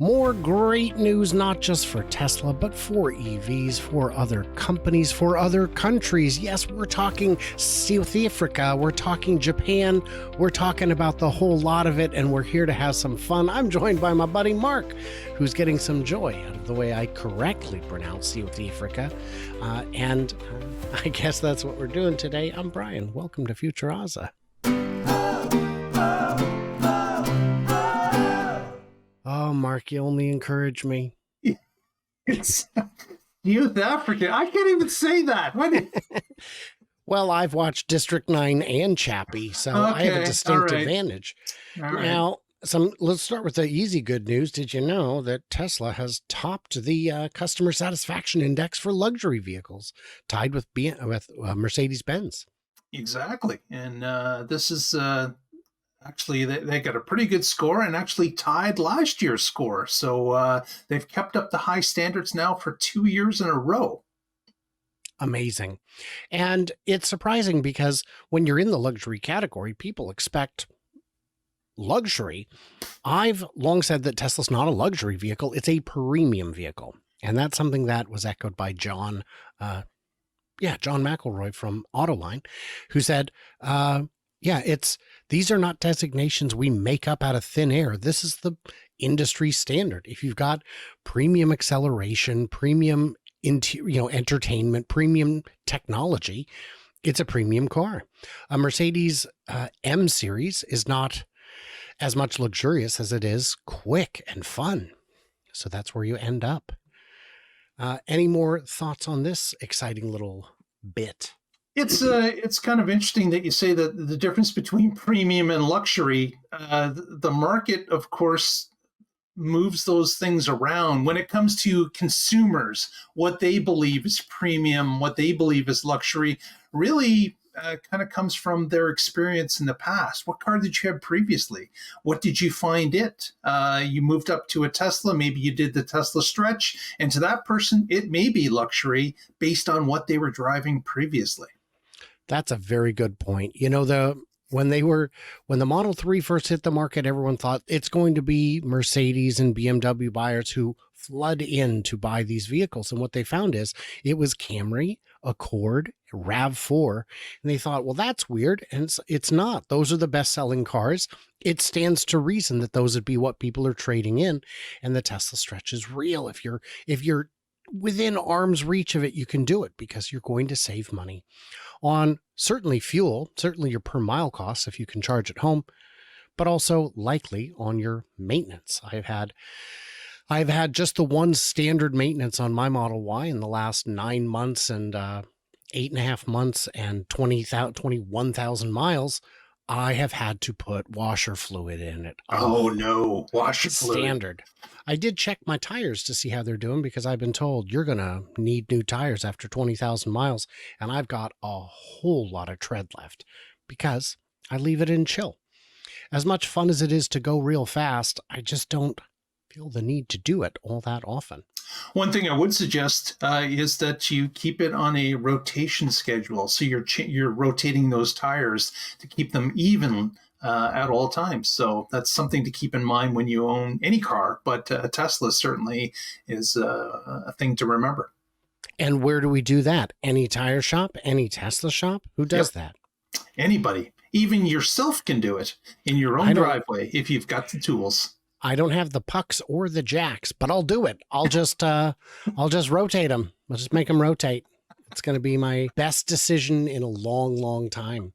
More great news, not just for Tesla, but for EVs, for other companies, for other countries. Yes, we're talking South Africa, we're talking Japan, we're talking about the whole lot of it, and we're here to have some fun. I'm joined by my buddy Mark, who's getting some joy out of the way I correctly pronounce South Africa. I guess that's what we're doing today. I'm Brian. Welcome to Future Ozza. Oh, Mark, you only encourage me. It's South Africa. I can't even say that. Well, I've watched District 9 and Chappie, so I have a distinct advantage. Now, let's start with the easy good news. Did you know that Tesla has topped the customer satisfaction index for luxury vehicles, tied with Mercedes-Benz? Exactly. And this is actually, they got a pretty good score and actually tied last year's score. So they've kept up the high standards now for 2 years in a row. Amazing. And it's surprising because when you're in the luxury category, people expect luxury. I've long said that Tesla's not a luxury vehicle. It's a premium vehicle. And that's something that was echoed by John McElroy from Autoline, who said, these are not designations we make up out of thin air. This is the industry standard. If you've got premium acceleration, premium entertainment, premium technology, it's a premium car. A Mercedes M series is not as much luxurious as it is quick and fun. So that's where you end up. Any more thoughts on this exciting little bit? It's kind of interesting that you say that the difference between premium and luxury. The market, of course, moves those things around when it comes to consumers. What they believe is premium, what they believe is luxury, really kind of comes from their experience in the past. What car did you have previously? What did you find it? You moved up to a Tesla, maybe you did the Tesla stretch, and to that person, it may be luxury based on what they were driving previously. That's a very good point. You know, when the Model 3 first hit the market, everyone thought it's going to be Mercedes and BMW buyers who flood in to buy these vehicles. And what they found is it was Camry, Accord, RAV4. And they thought, well, that's weird. And it's not. Those are the best selling cars. It stands to reason that those would be what people are trading in. And the Tesla stretch is real. If you're within arm's reach of it, you can do it because you're going to save money on certainly fuel, certainly your per mile costs if you can charge at home, but also likely on your maintenance. I've had just the one standard maintenance on my Model Y in the last 9 months and 8.5 months and 21,000 miles. I have had to put washer fluid in it. Oh no, washer fluid. Standard. I did check my tires to see how they're doing because I've been told you're going to need new tires after 20,000 miles. And I've got a whole lot of tread left because I leave it in chill. As much fun as it is to go real fast, I just don't feel the need to do it all that often. One thing I would suggest is that you keep it on a rotation schedule. So you're rotating those tires to keep them even at all times. So that's something to keep in mind when you own any car. But a Tesla certainly is a thing to remember. And where do we do that? Any tire shop? Any Tesla shop? Who does that? Anybody. Even yourself can do it in your own driveway if you've got the tools. I don't have the pucks or the jacks, but I'll do it. I'll just rotate them. I'll just make them rotate. It's going to be my best decision in a long, long time.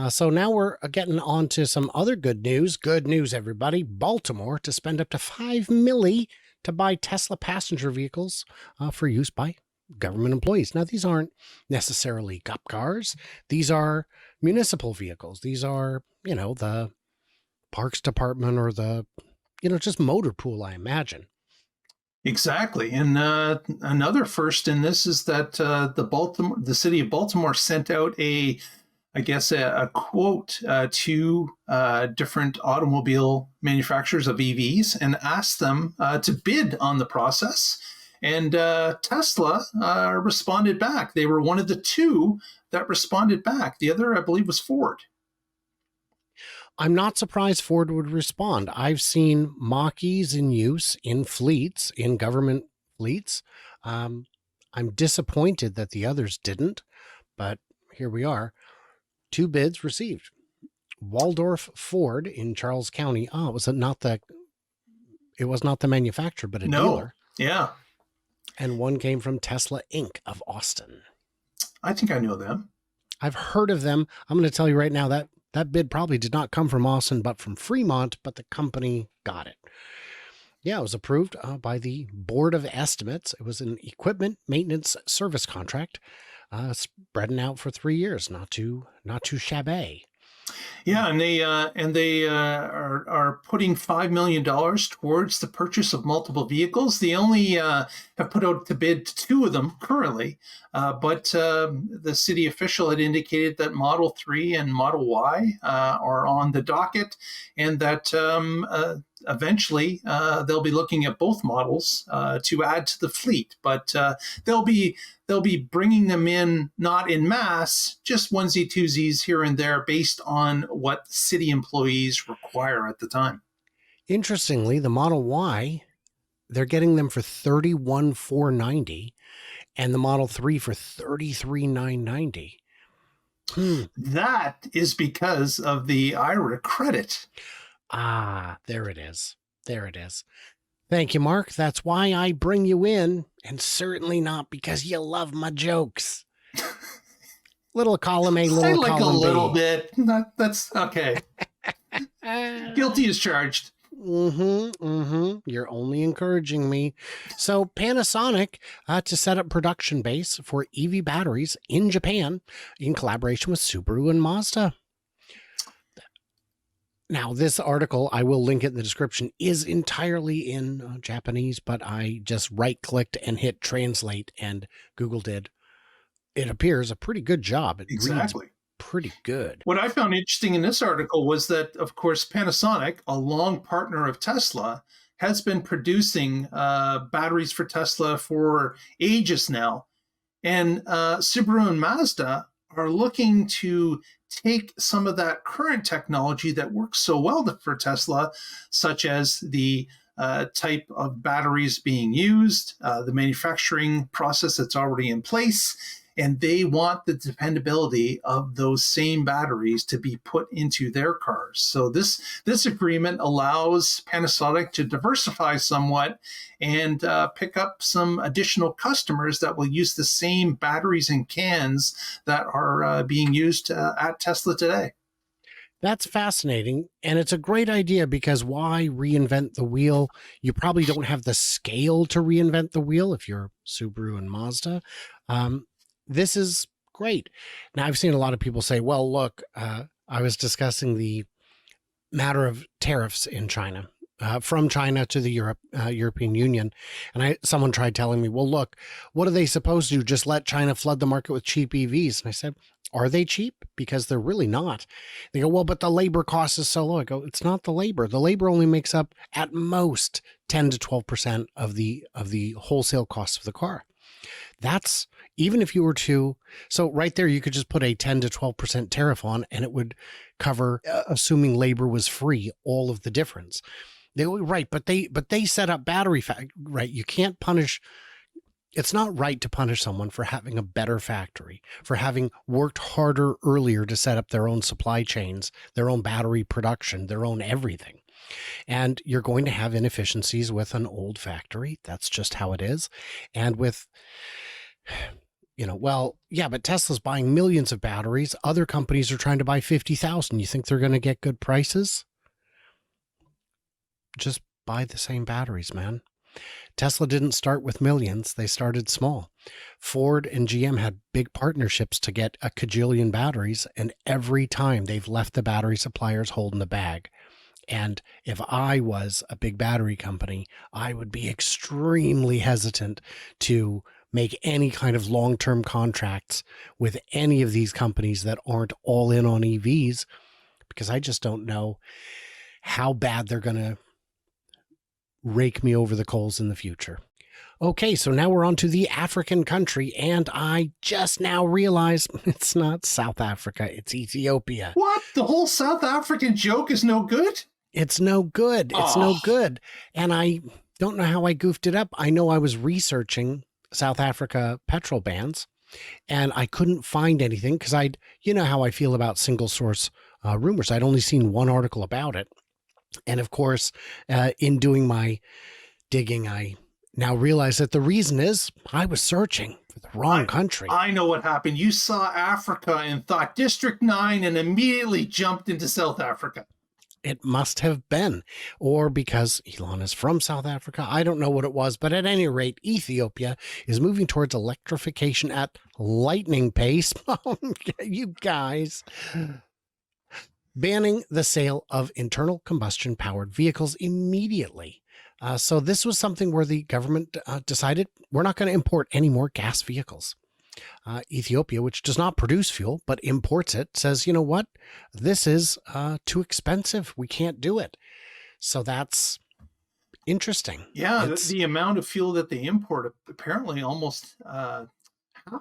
So now we're getting on to some other good news. Good news, everybody. Baltimore to spend up to $5 million to buy Tesla passenger vehicles for use by government employees. Now, these aren't necessarily cop cars. These are municipal vehicles. These are, the Parks Department or the just motor pool, I imagine. Exactly. And another first in this is that the city of Baltimore sent out a quote to different automobile manufacturers of EVs and asked them to bid on the process. And Tesla responded back. They were one of the two that responded back. The other, I believe, was Ford. I'm not surprised Ford would respond. I've seen Mach-E's in use in fleets, in government fleets. Um, I'm disappointed that the others didn't, but here we are. 2 bids received. Waldorf Ford in Charles County. Oh, it was not the manufacturer, but a No. dealer. Yeah. And one came from Tesla Inc. of Austin. I think I know them. I've heard of them. I'm going to tell you right now that that bid probably did not come from Austin, but from Fremont, but the company got it. Yeah, it was approved by the Board of Estimates. It was an equipment maintenance service contract, spreading out for 3 years. Not too shabby. Yeah, and they are putting $5 million towards the purchase of multiple vehicles. They only have put out to bid 2 of them currently, but the city official had indicated that Model 3 and Model Y are on the docket, and that eventually they'll be looking at both models to add to the fleet. But they'll be bringing them in not in mass, just onesie twosies here and there based on what city employees require at the time. Interestingly, the Model Y, they're getting them for $31,490, and the Model 3 for $33,990. That is because of the IRA credit. Ah, there it is. There it is. Thank you, Mark. That's why I bring you in, and certainly not because you love my jokes. Little column A, little I like column a little B. bit. That's okay. Guilty as charged. You're only encouraging me. So Panasonic to set up production base for EV batteries in Japan in collaboration with Subaru and Mazda. Now, this article, I will link it in the description, is entirely in Japanese, but I just right-clicked and hit translate, and Google did. It appears a pretty good job. It Exactly. reads pretty good. What I found interesting in this article was that, of course, Panasonic, a long partner of Tesla, has been producing batteries for Tesla for ages now. And Subaru and Mazda are looking to take some of that current technology that works so well for Tesla, such as the type of batteries being used, the manufacturing process that's already in place, and they want the dependability of those same batteries to be put into their cars. So this agreement allows Panasonic to diversify somewhat and pick up some additional customers that will use the same batteries and cans that are being used at Tesla today. That's fascinating. And it's a great idea because why reinvent the wheel? You probably don't have the scale to reinvent the wheel if you're Subaru and Mazda. This is great. Now, I've seen a lot of people say, well, look, I was discussing the matter of tariffs in China, from China to the European Union. And someone tried telling me, well, look, what are they supposed to do? Just let China flood the market with cheap EVs? And I said, are they cheap? Because they're really not. They go, well, but the labor cost is so low. I go, it's not the labor. The labor only makes up at most 10 to 12% of the wholesale cost of the car. That's even if you were to, so right there, you could just put a 10 to 12% tariff on and it would cover, assuming labor was free, all of the difference. Right. But they set up right. You can't punish. It's not right to punish someone for having a better factory, for having worked harder earlier to set up their own supply chains, their own battery production, their own everything. And you're going to have inefficiencies with an old factory. That's just how it is. And with, well, yeah, but Tesla's buying millions of batteries. Other companies are trying to buy 50,000. You think they're going to get good prices? Just buy the same batteries, man. Tesla didn't start with millions. They started small. Ford and GM had big partnerships to get a cajillion batteries. And every time they've left the battery suppliers holding the bag. And if I was a big battery company, I would be extremely hesitant to make any kind of long-term contracts with any of these companies that aren't all in on EVs, because I just don't know how bad they're going to rake me over the coals in the future. Okay, so now we're on to the African country, and I just now realized it's not South Africa, it's Ethiopia. What? The whole South African joke is no good? It's no good. It's no good. And I don't know how I goofed it up. I know I was researching South Africa petrol bans, and I couldn't find anything because you know how I feel about single source rumors. I'd only seen one article about it. And of course, in doing my digging, I now realize that the reason is I was searching for the wrong country. I know what happened. You saw Africa and thought District 9 and immediately jumped into South Africa. It must have been, or because Elon is from South Africa. I don't know what it was, but at any rate, Ethiopia is moving towards electrification at lightning pace. You guys. Banning the sale of internal combustion powered vehicles immediately. So this was something where the government decided we're not going to import any more gas vehicles. Ethiopia, which does not produce fuel but imports it, says, you know what? This is too expensive. We can't do it. So that's interesting. Yeah, the amount of fuel that they import, apparently almost half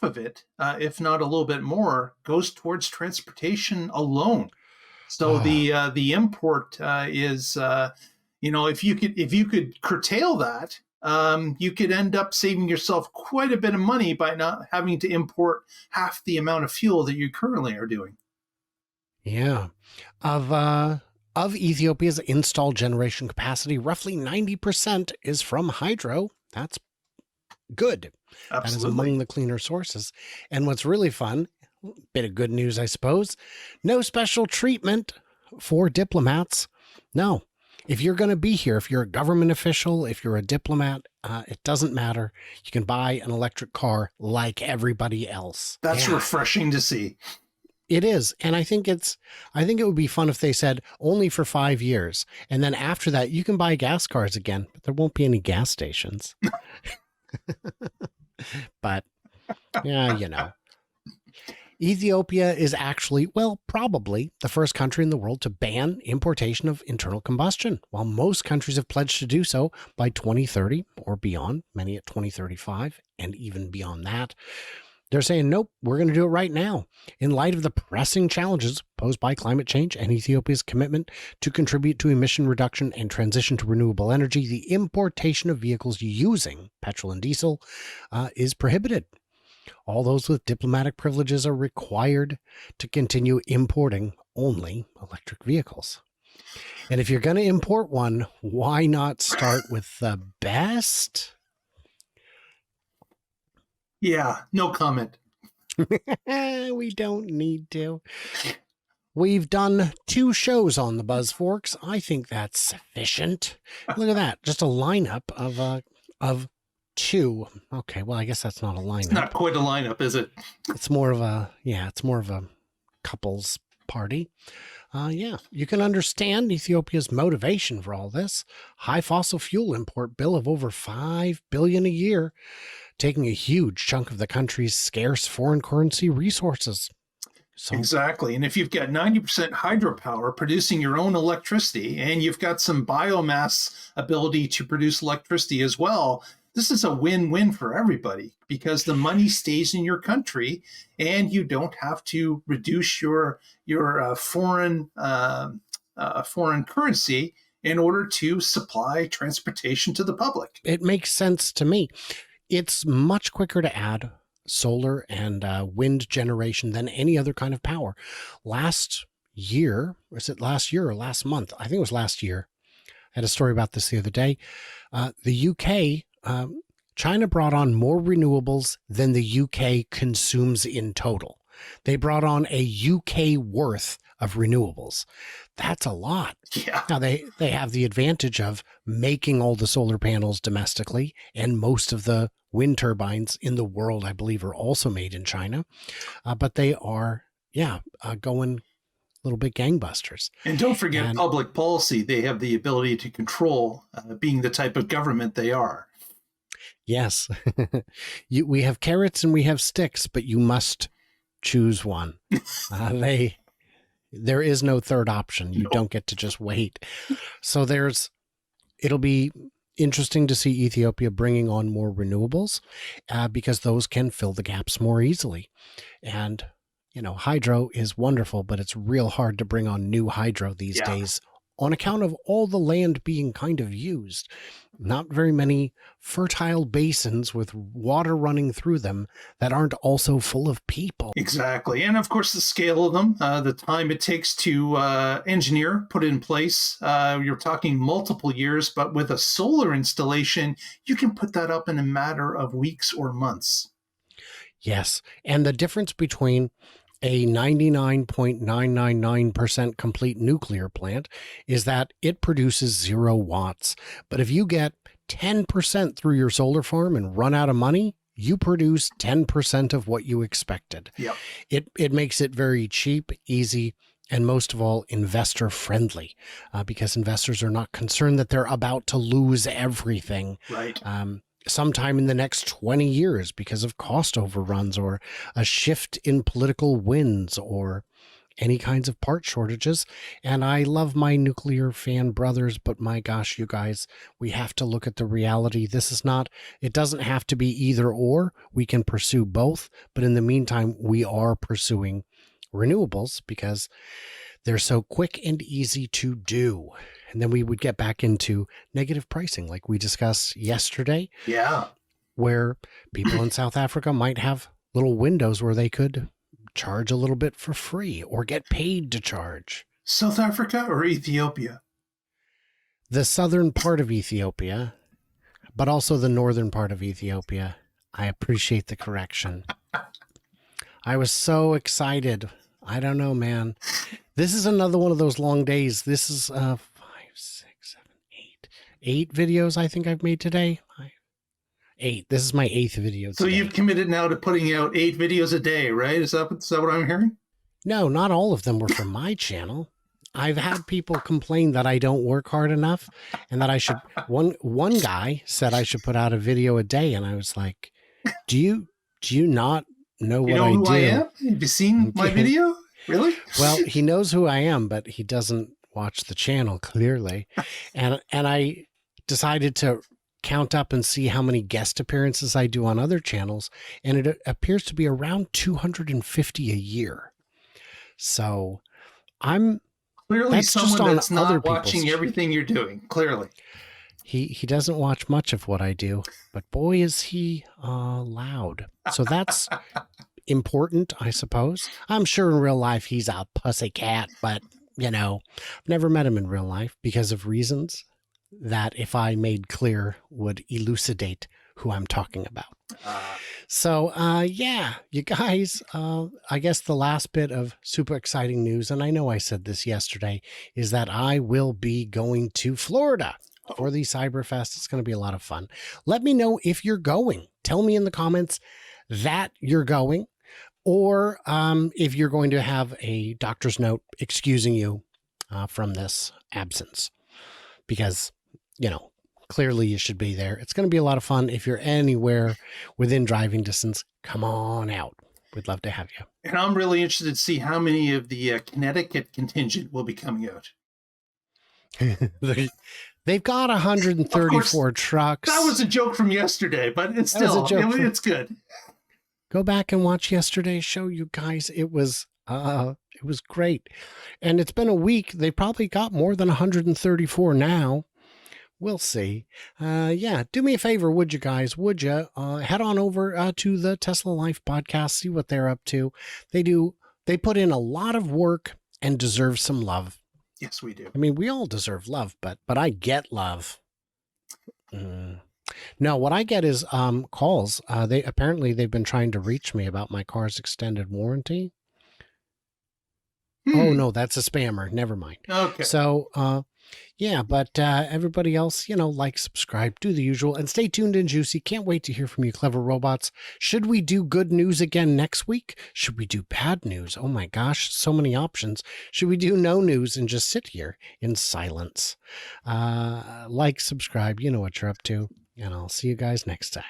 of it, if not a little bit more, goes towards transportation alone. So the import is, if you could curtail that, you could end up saving yourself quite a bit of money by not having to import half the amount of fuel that you currently are doing. Yeah. Of Ethiopia's installed generation capacity, roughly 90% is from hydro. That's good. Absolutely. That is among the cleaner sources. And what's really fun, bit of good news, I suppose, no special treatment for diplomats. No. If you're going to be here, if you're a government official, if you're a diplomat, it doesn't matter. You can buy an electric car like everybody else. That's refreshing to see. It is. And I think it would be fun if they said only for 5 years. And then after that, you can buy gas cars again, but there won't be any gas stations. But yeah, Ethiopia is actually, probably the first country in the world to ban importation of internal combustion, while most countries have pledged to do so by 2030 or beyond, many at 2035 and even beyond that. They're saying, nope, we're going to do it right now. In light of the pressing challenges posed by climate change and Ethiopia's commitment to contribute to emission reduction and transition to renewable energy, the importation of vehicles using petrol and diesel is prohibited. All those with diplomatic privileges are required to continue importing only electric vehicles. And if you're going to import one, why not start with the best? Yeah, no comment. We don't need to. We've done 2 shows on the Buzzforks. I think that's sufficient. Look at that. Just a lineup of 2. Okay, well, I guess that's not a lineup. It's not quite a lineup, is it? It's more of a couples party. You can understand Ethiopia's motivation for all this. High fossil fuel import bill of over $5 billion a year, taking a huge chunk of the country's scarce foreign currency resources. So, exactly. And if you've got 90% hydropower producing your own electricity, and you've got some biomass ability to produce electricity as well, this is a win-win for everybody because the money stays in your country and you don't have to reduce your foreign currency in order to supply transportation to the public. It makes sense to me. It's much quicker to add solar and wind generation than any other kind of power. Last year, was it last year or last month? I think it was last year. I had a story about this the other day. The UK, China brought on more renewables than the UK consumes in total. They brought on a UK worth of renewables. That's a lot. Yeah. Now they have the advantage of making all the solar panels domestically, and most of the wind turbines in the world, I believe, are also made in China. But they are, going a little bit gangbusters. And don't forget public policy. They have the ability to control, being the type of government they are. Yes. We have carrots and we have sticks, but you must choose one. There is no third option. You don't get to just wait. So it'll be interesting to see Ethiopia bringing on more renewables because those can fill the gaps more easily. And, hydro is wonderful, but it's real hard to bring on new hydro these days on account of all the land being kind of used. Not very many fertile basins with water running through them that aren't also full of people. Exactly. And of course, the scale of them, the time it takes to engineer, put in place. You're talking multiple years, but with a solar installation, you can put that up in a matter of weeks or months. Yes. And the difference between a 99.999% complete nuclear plant is that it produces 0 watts. But if you get 10% through your solar farm and run out of money, you produce 10% of what you expected. Yep. It makes it very cheap, easy, and most of all, investor friendly, because investors are not concerned that they're about to lose everything. Right. Sometime in the next 20 years because of cost overruns or a shift in political winds or any kinds of part shortages. And I love my nuclear fan brothers, but my gosh, you guys, we have to look at the reality. It doesn't have to be either or. We can pursue both. But in the meantime, we are pursuing renewables because they're so quick and easy to do. And then we would get back into negative pricing like we discussed yesterday. Yeah. Where people in South Africa might have little windows where they could charge a little bit for free or get paid to charge. South Africa or Ethiopia? The southern part of Ethiopia, but also the northern part of Ethiopia. I appreciate the correction. I was so excited. I don't know, man. This is another one of those long days. This is 5, 6, 7, 8 videos I think I've made today. 8. This is my 8th video today. So you've committed now to putting out 8 videos a day, right? Is that what I'm hearing? No, not all of them were from my channel. I've had people complain that I don't work hard enough and that I should. One guy said I should put out a video a day, and I was like, "Do you not know what I do? You know who I am? Have you seen my video? Really?" Well, he knows who I am, but he doesn't watch the channel clearly. And I decided to count up and see how many guest appearances I do on other channels, and it appears to be around 250 a year. So I'm clearly someone that's not watching people's... everything you're doing. Clearly, he doesn't watch much of what I do, but boy is he loud. So that's important, I suppose. I'm sure in real life he's a pussycat, but I've never met him in real life because of reasons that, if I made clear, would elucidate who I'm talking about. So, yeah, you guys, I guess the last bit of super exciting news, and I know I said this yesterday, is that I will be going to Florida for the Cyberfest. It's going to be a lot of fun. Let me know if you're going. Tell me in the comments that you're going, or if you're going to have a doctor's note excusing you from this absence, because clearly you should be there. It's going to be a lot of fun. If you're anywhere within driving distance, come on out. We'd love to have you. And I'm really interested to see how many of the Connecticut contingent will be coming out. They've got 134 trucks. That was a joke from yesterday, but it's it's good. Go back and watch yesterday's show, you guys. It was great. And it's been a week. They probably got more than 134 now. We'll see. Yeah, do me a favor, would you guys? Would you head on over to the Tesla Life podcast, see what they're up to. They put in a lot of work and deserve some love. Yes, we do. I mean, we all deserve love, but I get love. No, what I get is calls. They've been trying to reach me about my car's extended warranty. Oh no, that's a spammer. Never mind. Okay. So yeah, but everybody else, like, subscribe, do the usual, and stay tuned and juicy. Can't wait to hear from you, clever robots. Should we do good news again next week? Should we do bad news? Oh my gosh, so many options. Should we do no news and just sit here in silence? Like, subscribe, you know what you're up to, and I'll see you guys next time.